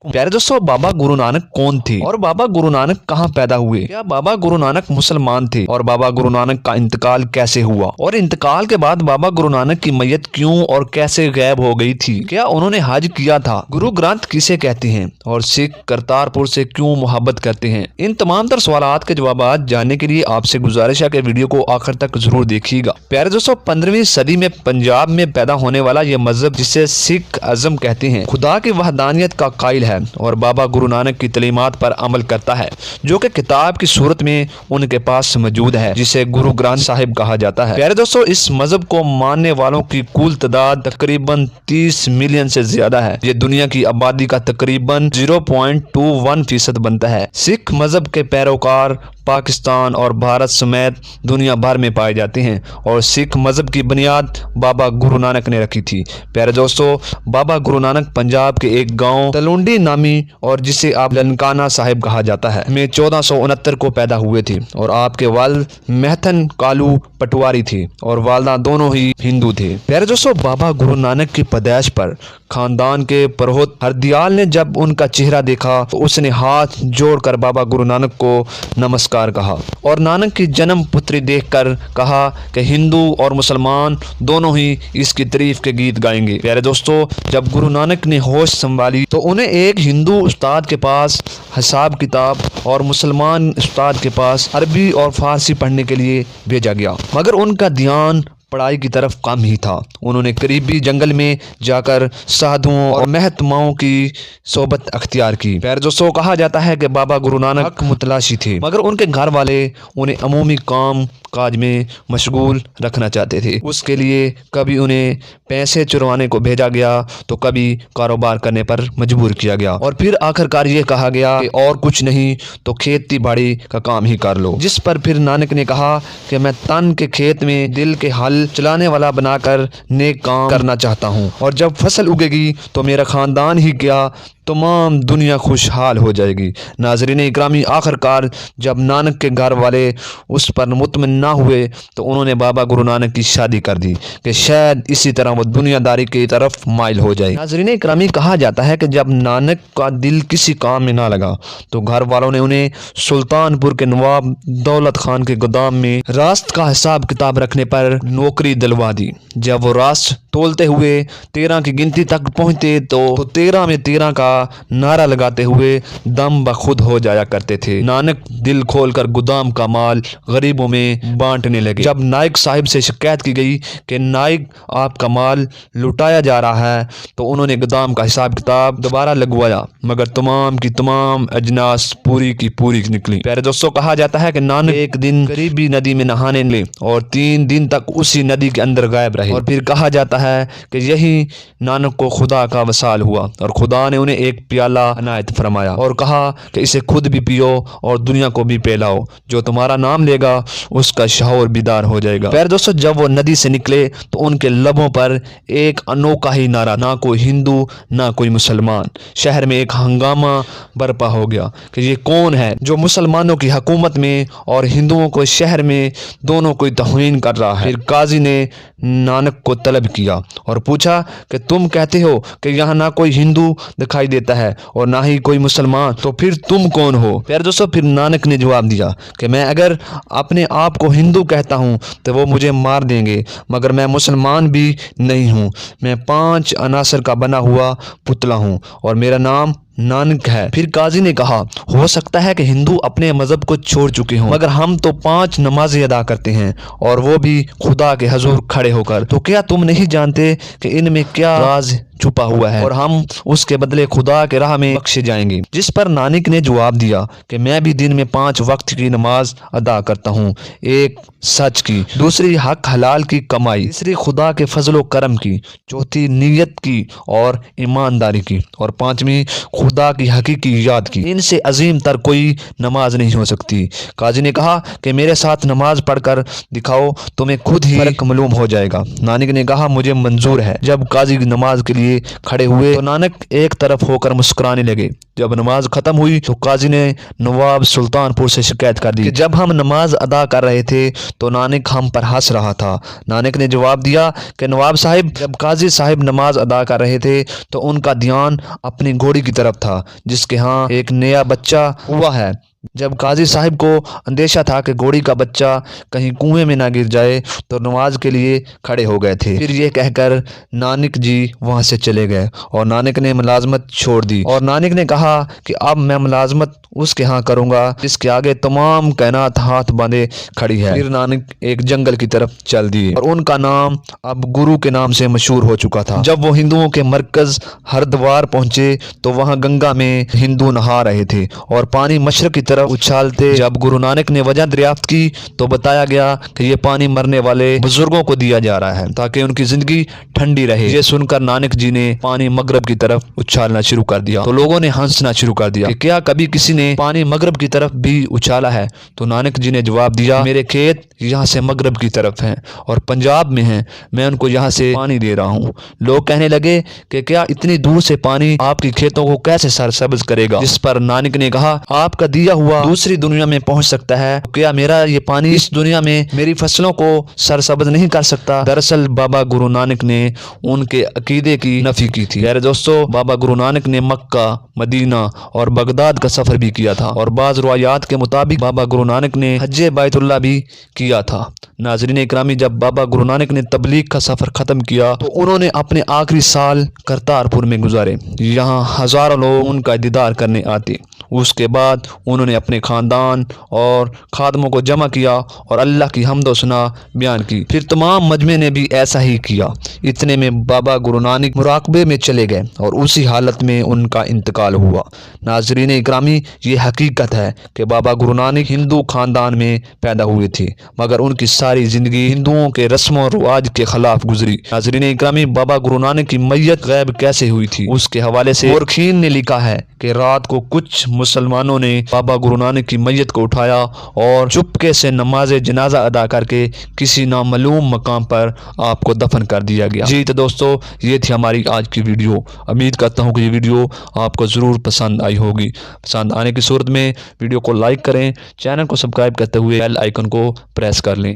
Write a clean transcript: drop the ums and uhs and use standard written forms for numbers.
प्यारे दोस्तों, बाबा गुरु नानक कौन थे और बाबा गुरु नानक कहाँ पैदा हुए? क्या बाबा गुरु नानक मुसलमान थे? और बाबा गुरु नानक का इंतकाल कैसे हुआ? और इंतकाल के बाद बाबा गुरु नानक की मैयत क्यों और कैसे गायब हो गई थी? क्या उन्होंने हज किया था? गुरु ग्रंथ किसे कहते हैं? और सिख करतारपुर से क्यों मोहब्बत करते हैं? इन तमाम तर सवालात के जवाब जानने के लिए आपसे गुजारिश है कि वीडियो को आखिर तक जरूर देखिएगा। प्यारे दोस्तों, 15वीं सदी में पंजाब में पैदा होने वाला यह मजहब, जिसे सिख अज़म कहते हैं, खुदा की वहदानियत का कायल है और बाबा गुरु नानक की तालीमात पर अमल करता है, जो कि किताब की सूरत में उनके पास मौजूद है, जिसे गुरु ग्रंथ साहिब कहा जाता है। प्यारे दोस्तों, इस मजहब को मानने वालों की कुल तादाद तकरीबन 30 मिलियन से ज्यादा है। ये दुनिया की आबादी का तकरीबन 0.21% बनता है। सिख मजहब के पैरोकार पाकिस्तान और भारत समेत दुनिया भर में पाए जाते हैं और सिख मजहब की बुनियाद बाबा गुरु नानक ने रखी थी। प्यारे दोस्तों, बाबा गुरु नानक पंजाब के एक गांव तलुंडी नामी और जिसे आप ननकाना साहिब कहा जाता है में 1469 को पैदा हुए थे और आपके वालिद महथन कालू पटवारी थे और वालदा दोनों ही हिंदू थे। प्यारे दोस्तों, बाबा गुरु नानक की पैदाइश पर खानदान के पुरोहित हरदयाल ने जब उनका चेहरा देखा तो उसने हाथ जोड़कर बाबा गुरु नानक को नमस्कार कहा और नानक की जन्म पुत्री देखकर कहा कि हिंदू और मुसलमान दोनों ही इसकी तारीफ के गीत गाएंगे। प्यारे दोस्तों, जब गुरु नानक ने होश संभाली तो उन्हें एक हिंदू उस्ताद के पास हिसाब किताब और मुसलमान उस्ताद के पास अरबी और फारसी पढ़ने के लिए भेजा गया, मगर उनका ध्यान पढ़ाई की तरफ कम ही था। उन्होंने करीबी जंगल में जाकर साधुओं और महतमाओं की सोबत अख्तियार की। प्यारे दोस्तों, कहा जाता है कि बाबा गुरु नानक मुतलाशी थे, मगर उनके घर वाले उन्हें अमूमी काम काज में मशगूल रखना चाहते थे। उसके लिए कभी उन्हें पैसे चुरवाने को भेजा गया तो कभी कारोबार करने पर मजबूर किया गया और फिर आखिरकार ये कहा गया कि और कुछ नहीं तो खेती बाड़ी का काम ही कर लो। जिस पर फिर नानक ने कहा कि मैं तन के खेत में दिल के हल चलाने वाला बनाकर नेक काम करना चाहता हूँ और जब फसल उगेगी तो मेरा खानदान ही क्या तमाम दुनिया खुशहाल हो जाएगी। नाज़रीन इकरामी, आखिरकार जब नानक के घर वाले उस पर मुतमिन ना हुए तो उन्होंने बाबा गुरु नानक की शादी कर दी कि शायद इसी तरह वो दुनियादारी की तरफ माइल हो जाए। नाज़रीन इकरामी, कहा जाता है कि जब नानक का दिल किसी काम में ना लगा तो घर वालों ने उन्हें सुल्तानपुर के नवाब दौलत खान के गोदाम में रास्त का हिसाब किताब रखने पर नौकरी दिलवा दी। जब वो रास्त तोलते हुए 13 की गिनती तक पहुंचते तो 13 में 13 का नारा लगाते हुए दम बखुद हो जाया करते थे। नानक दिल खोलकर गोदाम का माल गरीबों में बांटने लगे। जब नायक साहिब से शिकायत की गई कि नायक आपका माल लुटाया जा रहा है तो उन्होंने गोदाम का हिसाब किताब दोबारा लगवाया, मगर तमाम की तमाम अजनास पूरी की पूरी निकली। प्यारे दोस्तों, कहा जाता है कि नानक एक दिन गरीबी नदी में नहाने ले और 3 दिन तक उसी नदी के अंदर गायब रहे और फिर कहा जाता है कि यही नानक को खुदा का वसाल हुआ और खुदा ने उन्हें एक प्याला अनायत फरमाया और कहा कि इसे खुद भी पियो और दुनिया को भी पिलाओ, जो तुम्हारा नाम लेगा उसका शऊर बेदार हो जाएगा। प्यारे दोस्तों, जब वो नदी से निकले तो उनके लबों पर एक अनोखा ही नारा, ना कोई हिंदू ना कोई मुसलमान। शहर में एक हंगामा बर्पा हो गया कि ये कौन है जो मुसलमानों की हुकूमत में और हिंदुओं को शहर में दोनों को तौहीन कर रहा है। फिर काजी ने नानक को तलब किया और पूछा कि तुम कहते हो कि यहाँ ना कोई हिंदू दिखाई देता है और ना ही कोई मुसलमान, तो फिर तुम कौन हो? प्यारे दोस्तों, फिर नानक ने जवाब दिया कि मैं अगर अपने आप को हिंदू कहता हूँ तो वो मुझे मार देंगे, मगर मैं मुसलमान भी नहीं हूँ। मैं 5 अनासर का बना हुआ पुतला हूँ और मेरा नाम नानक है। फिर काजी ने कहा, हो सकता है कि हिंदू अपने मजहब को छोड़ चुके हों, मगर हम तो 5 नमाजें अदा करते हैं और वो भी खुदा के हजूर खड़े होकर। तो क्या तुम नहीं जानते कि इनमें क्या राज छुपा हुआ है और हम उसके बदले खुदा के राह में बख्शे जाएंगे? जिस पर नानक ने जवाब दिया कि मैं भी दिन में 5 वक्त की नमाज अदा करता हूँ, एक सच की, दूसरी हक हलाल की कमाई, तीसरी खुदा के फजलो करम की, चौथी नीयत की और ईमानदारी की और 5वीं खुदा की हकीकी याद की। इनसे अजीम तर कोई नमाज नहीं हो सकती। काजी ने कहा कि मेरे साथ नमाज पढ़कर दिखाओ, तुम्हें खुद ही फर्क मालूम हो जाएगा। नानक ने कहा, मुझे मंजूर है। जब काजी नमाज के लिए खड़े हुए तो नानक एक तरफ होकर मुस्कुराने लगे जब नमाज खत्म हुई तो काजी ने नवाब सुल्तानपुर से शिकायत कर दी कि जब हम नमाज अदा कर रहे थे तो नानक हम पर हंस रहा था। नानक ने जवाब दिया कि नवाब साहिब, जब काजी साहिब नमाज अदा कर रहे थे तो उनका ध्यान अपनी घोड़ी की तरफ था जिसके यहाँ एक नया बच्चा हुआ है। जब काजी साहिब को अंदेशा था कि घोड़ी का बच्चा कहीं कुएं में ना गिर जाए तो नमाज के लिए खड़े हो गए थे। फिर ये कहकर नानक जी वहां से चले गए और नानक ने मुलाजमत छोड़ दी और नानक ने कहा कि अब मैं मुलाजमत उसके यहाँ करूंगा जिसके आगे तमाम कायनात हाथ बांधे खड़ी है। फिर नानक एक जंगल की तरफ चल दिए और उनका नाम अब गुरु के नाम से मशहूर हो चुका था। जब वो हिंदुओं के मरकज हरिद्वार पहुंचे तो वहां गंगा में हिंदू नहा रहे थे और पानी मशरक की तरफ उछालते। जब गुरु नानक ने वजह दरियाफ्त की तो बताया गया कि ये पानी मरने वाले बुजुर्गों को दिया जा रहा है ताकि उनकी जिंदगी ठंडी रहे। ये सुनकर नानक जी ने पानी मगरब की तरफ उछालना शुरू कर दिया तो लोगों ने हंसना शुरू कर दिया कि क्या कभी किसी ने पानी मगरब की तरफ भी उछाला है? तो नानक जी ने जवाब दिया, मेरे खेत यहाँ से मगरब की तरफ हैं और पंजाब में हैं, मैं उनको यहाँ से पानी दे रहा हूँ। लोग कहने लगे कि क्या इतनी दूर से पानी आपकी खेतों को कैसे सरसब्ज करेगा? जिस पर नानक ने कहा, आपका दिया हुआ दूसरी दुनिया में पहुंच सकता है, क्या मेरा ये पानी इस दुनिया में मेरी फसलों को सरसब्ज नहीं कर सकता? दरअसल बाबा गुरु नानक ने उनके अकीदे की नफी की थी। यार दोस्तों, बाबा गुरु नानक ने मक्का, मदीना और बगदाद का सफर भी किया था और बाज़ रवायात के मुताबिक बाबा गुरु नानक ने हज्जे बैतुल्लाह भी किया था। नाज़रीन इकरामी, जब बाबा गुरु नानक ने तबलीग का सफर खत्म किया तो उन्होंने अपने आखिरी साल करतारपुर में गुजारे। यहाँ हजारों लोग उनका दीदार करने आते। उसके बाद उन्होंने अपने ख़ानदान और खादमों को जमा किया और अल्लाह की हम्द व सना बयान की। फिर तमाम मजमे ने भी ऐसा ही किया। इतने में बाबा गुरु नानक मुराकबे में चले गए और उसी हालत में उनका इंतकाल हुआ। नाज़रीन इकरामी, ये हकीकत है कि बाबा गुरु नानक हिंदू ख़ानदान में पैदा हुए थे मगर उनकी सारी ज़िंदगी हिंदुओं के रस्म और रिवाज के ख़िलाफ़ गुजरी। नाज़रीन इकरामी, बाबा गुरु नानक की मैयत गैब कैसे हुई थी उसके हवाले से मोरखीन ने लिखा है कि रात को कुछ मुसलमानों ने बाबा गुरु नानक की मैयत को उठाया और चुपके से नमाज जनाजा अदा करके किसी नामालूम मकाम पर आपको दफन कर दिया गया। जी तो दोस्तों, ये थी हमारी आज की वीडियो। उम्मीद करता हूँ कि ये वीडियो आपको ज़रूर पसंद आई होगी। पसंद आने की सूरत में वीडियो को लाइक करें, चैनल को सब्सक्राइब करते हुए बेल आइकन को प्रेस कर लें।